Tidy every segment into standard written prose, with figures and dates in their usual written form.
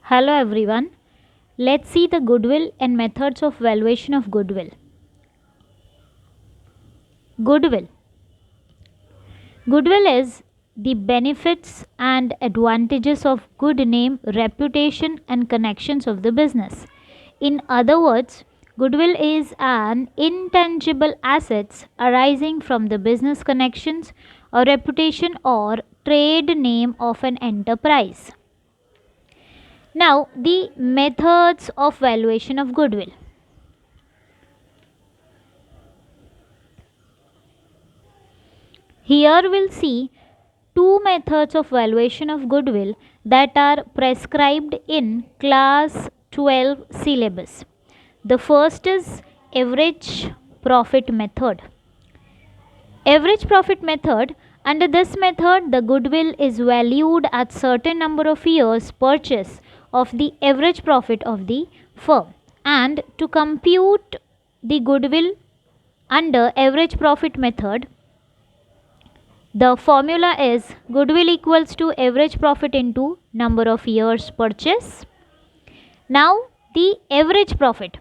Hello everyone. Let's see the goodwill and methods of valuation of goodwill. Goodwill. Goodwill is the benefits and advantages of good name, reputation, and connections of the business. In other words, goodwill is an intangible assets arising from the business connections or reputation or trade name of an enterprise. Now, the methods of valuation of goodwill. Here we'll see two methods of valuation of goodwill that are prescribed in class 12 syllabus. The first is average profit method. Average profit method. Under this method, the goodwill is valued at certain number of years purchase of the average profit of the firm. And to compute the goodwill under average profit method, the formula is goodwill equals to average profit into number of years purchase. Now the average profit.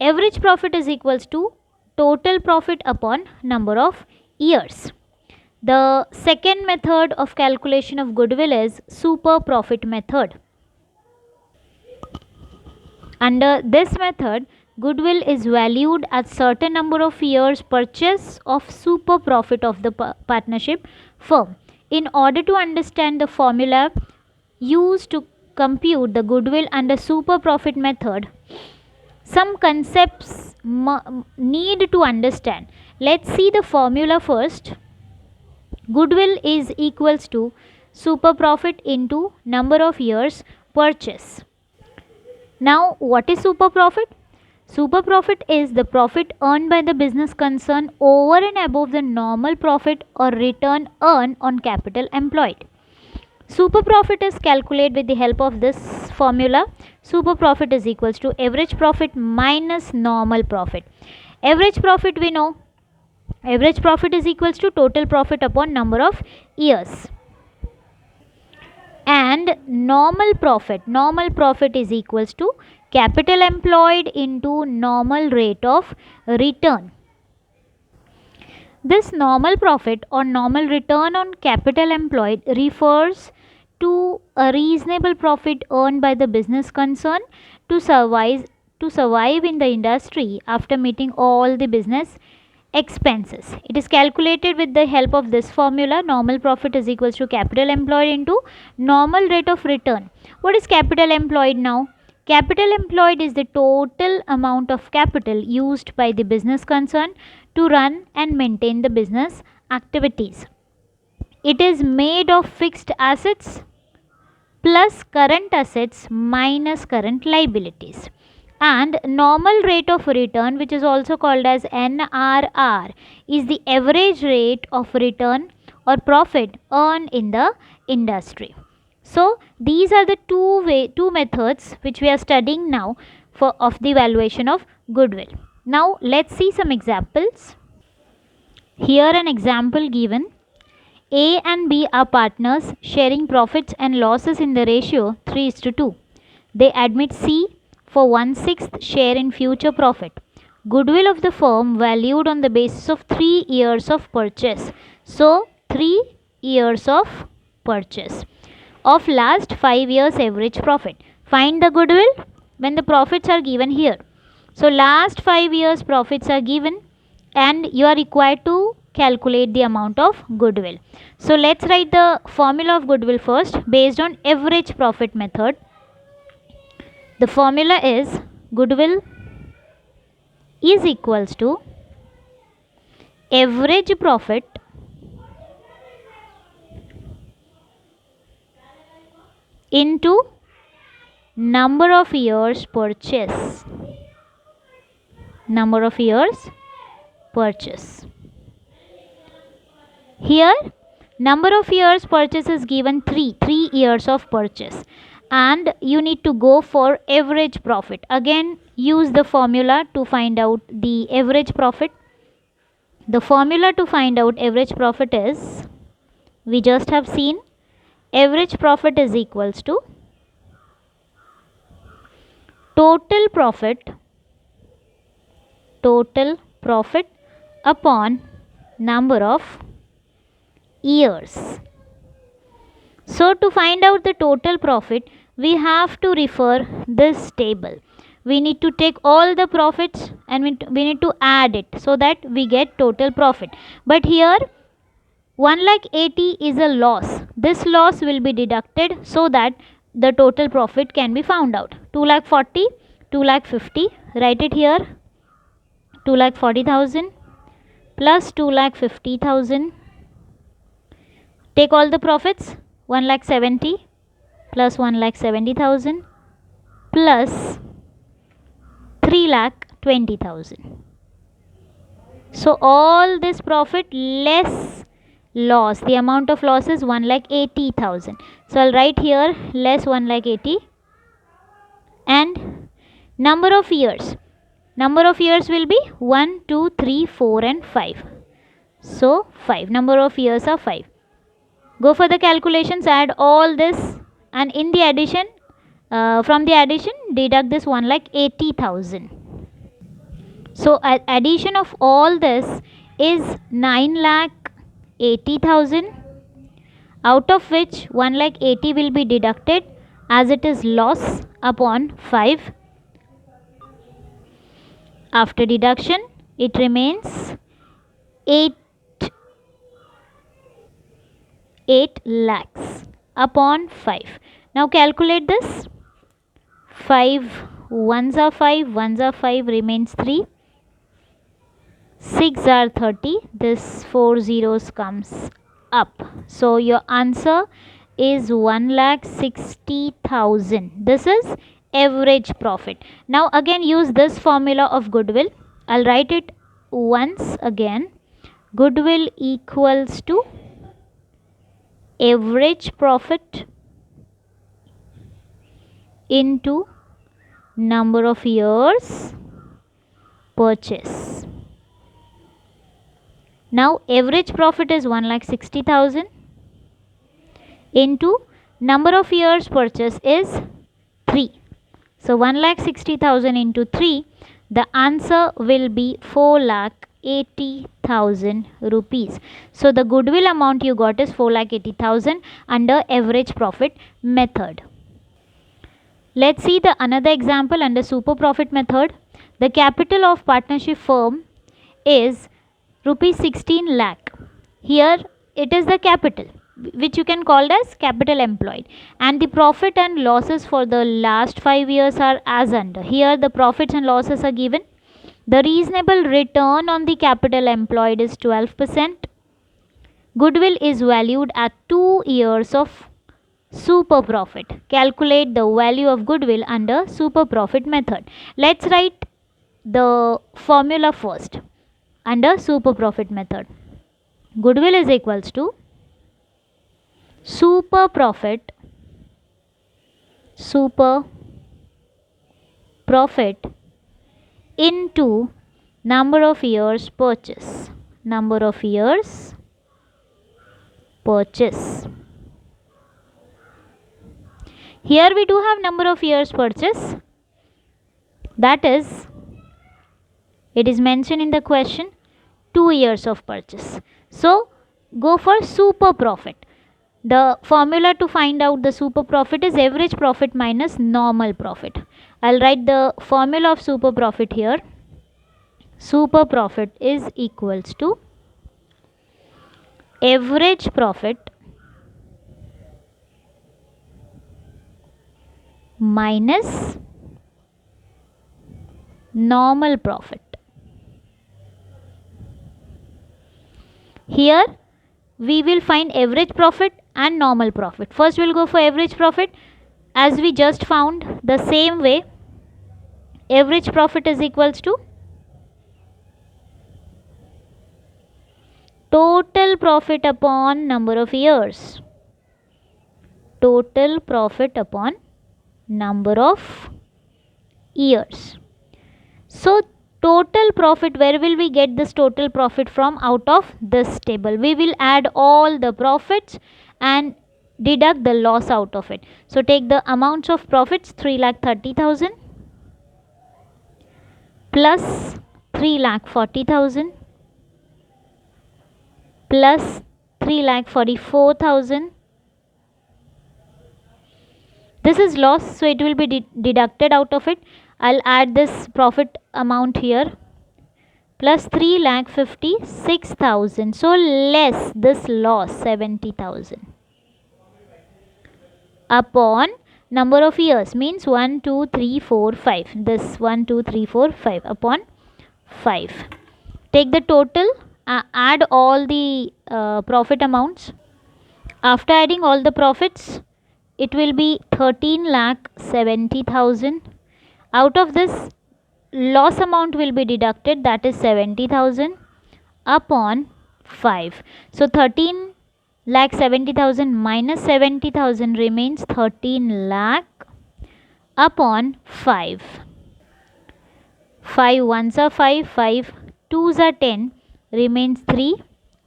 Average profit is equals to total profit upon number of years. The second method of calculation of goodwill is super profit method. Under this method, goodwill is valued at certain number of years purchase of super profit of the partnership firm. In order to understand the formula used to compute the goodwill under super profit method, some concepts need to understand. Let's see the formula first. Goodwill is equals to super profit into number of years purchase. Now, what is super profit? Super profit is the profit earned by the business concern over and above the normal profit or return earned on capital employed. Super profit is calculated with the help of this formula. Super profit is equals to average profit minus normal profit. Average profit we know. Average profit is equals to total profit upon number of years. And normal profit is equals to capital employed into normal rate of return. This normal profit or normal return on capital employed refers to a reasonable profit earned by the business concern to survive in the industry after meeting all the business expenses. It is calculated with the help of this formula. Normal profit is equals to capital employed into normal rate of return. What is capital employed now? Capital employed is the total amount of capital used by the business concern to run and maintain the business activities. It is made of fixed assets plus current assets minus current liabilities. And normal rate of return, which is also called as NRR, is the average rate of return or profit earned in the industry. So these are the two methods which we are studying now of the valuation of goodwill. Now let's see some examples. Here an example given. A and B are partners sharing profits and losses in the ratio 3:2. They admit C for 1/6 share in future profit. Goodwill of the firm valued on the basis of 3 years of purchase. So 3 years of purchase of last 5 years average profit. Find the goodwill when the profits are given here. So last 5 years profits are given and you are required to calculate the amount of goodwill. So let's write the formula of goodwill first based on average profit method. The formula is goodwill is equals to average profit into number of years purchase. Number of years purchase. Here number of years purchase is given 3 years of purchase. And you need to go for average profit. Again use the formula to find out the average profit. The formula to find out average profit is, we just have seen, average profit is equals to total profit upon number of years. So to find out the total profit, we have to refer this table. We need to take all the profits and we need to add it so that we get total profit. But here 1,80,000 is a loss. This loss will be deducted so that the total profit can be found out. 2,40,000, 2,50,000, write it here. 2,40,000 plus 2,50,000. Take all the profits. 1,70,000 plus 1,70,000 plus 3,20,000. So all this profit less loss. The amount of loss is 1,80,000. So I'll write here less 1,80,000 and number of years. Number of years will be 1, 2, 3, 4 and 5. So 5. Number of years are 5. Go for the calculations, add all this and in the addition, from the addition deduct this 1,80,000. So addition of all this is 9,80,000, out of which 1,80,000 will be deducted as it is loss upon 5. After deduction it remains 8 lakhs upon 5. Now calculate this. 5 ones are 5, ones are 5, remains 3. 6 are 30. This 4 zeros comes up. So your answer is 1,60,000. This is average profit. Now again use this formula of goodwill. I'll write it once again. Goodwill equals to average profit into number of years purchase. Now average profit is 1,60,000 into number of years purchase is 3. So 1,60,000 into 3, the answer will be 4,80,000 rupees. So the goodwill amount you got is 4,80,000 under average profit method. Let's see the another example under super profit method. The capital of partnership firm is rupees 16 lakh. Here it is the capital which you can call as capital employed, and the profit and losses for the last 5 years are as under. Here the profits and losses are given. The reasonable return on the capital employed is 12%. Goodwill is valued at 2 years of super profit. Calculate the value of goodwill under super profit method. Let's write the formula first under super profit method. Goodwill is equals to super profit into number of years purchase. Number of years purchase. Here we do have number of years purchase, that is, it is mentioned in the question 2 years of purchase. So go for super profit. The formula to find out the super profit is average profit minus normal profit. I'll write the formula of super profit here. Super profit is equals to average profit minus normal profit. Here we will find average profit and normal profit. First we'll go for average profit. As we just found, the same way average profit is equals to total profit upon number of years. Total profit upon number of years. So total profit, where will we get this total profit from? Out of this table. We will add all the profits and deduct the loss out of it. So take the amounts of profits, 3,30,000 plus 3,40,000 plus 3,44,000. This is loss, so it will be deducted out of it. I'll add this profit amount here, plus 3,56,000. So less this loss 70,000 upon number of years, means 1 2 3 4 5. This 1 2 3 4 5 upon 5. Take the total, add all the profit amounts. After adding all the profits, it will be 13,70,000. Out of this, loss amount will be deducted, that is 70,000 upon 5. So 13,70,000 minus 70,000 remains 13 lakh upon 5. 5 ones are 5, 5 twos are 10, remains 3,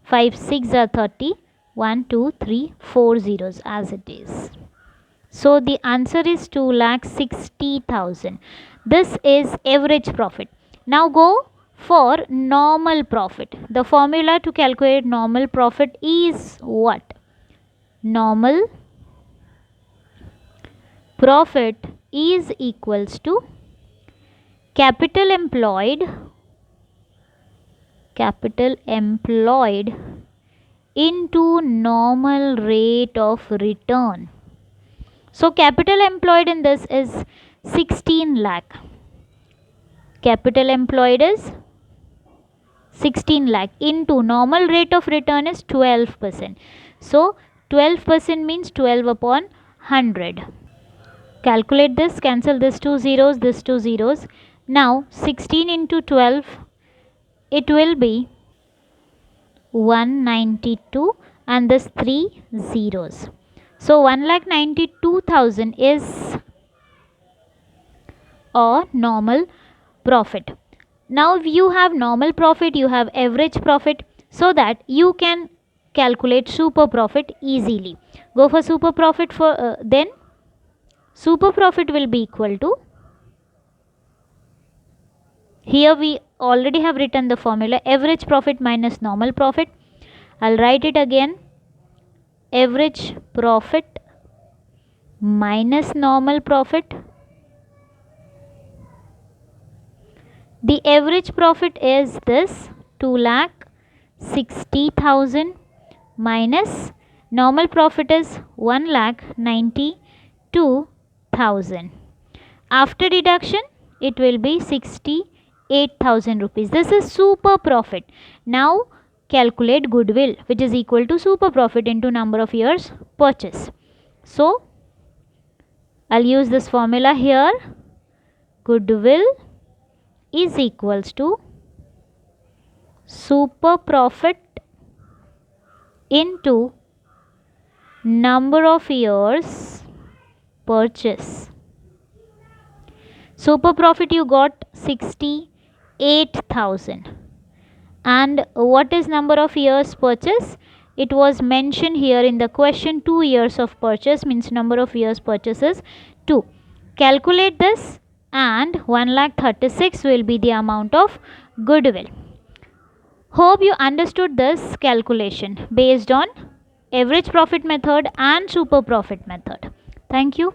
5 6 are 30, 1 2 3 4 zeros as it is. So the answer is 2,60,000. This is average profit. Now go for normal profit. The formula to calculate normal profit is what? Normal profit is equals to capital employed into normal rate of return. So capital employed in this is 16 lakh. Capital employed is 16 lakh into normal rate of return is 12%. So 12% means 12 upon 100. Calculate this, cancel this 2 zeros, this 2 zeros. Now 16 into 12, it will be 192 and this 3 zeros. So 1,92,000 is a normal profit. Now if you have normal profit, you have average profit, so that you can calculate super profit easily. Go for super profit. For then super profit will be equal to, here we already have written the formula, average profit minus normal profit. I'll write it again. Average profit minus normal profit. The average profit is this 2,60,000 minus normal profit is 1,92,000. After deduction, it will be 68,000 rupees. This is super profit. Now calculate goodwill, which is equal to super profit into number of years purchase. So I'll use this formula here. Goodwill is equals to super profit into number of years purchase. Super profit you got 68,000. And what is number of years purchase? It was mentioned here in the question, 2 years of purchase, means number of years purchase is 2. Calculate this and 1,36,000 will be the amount of goodwill. Hope you understood this calculation based on average profit method and super profit method. Thank you.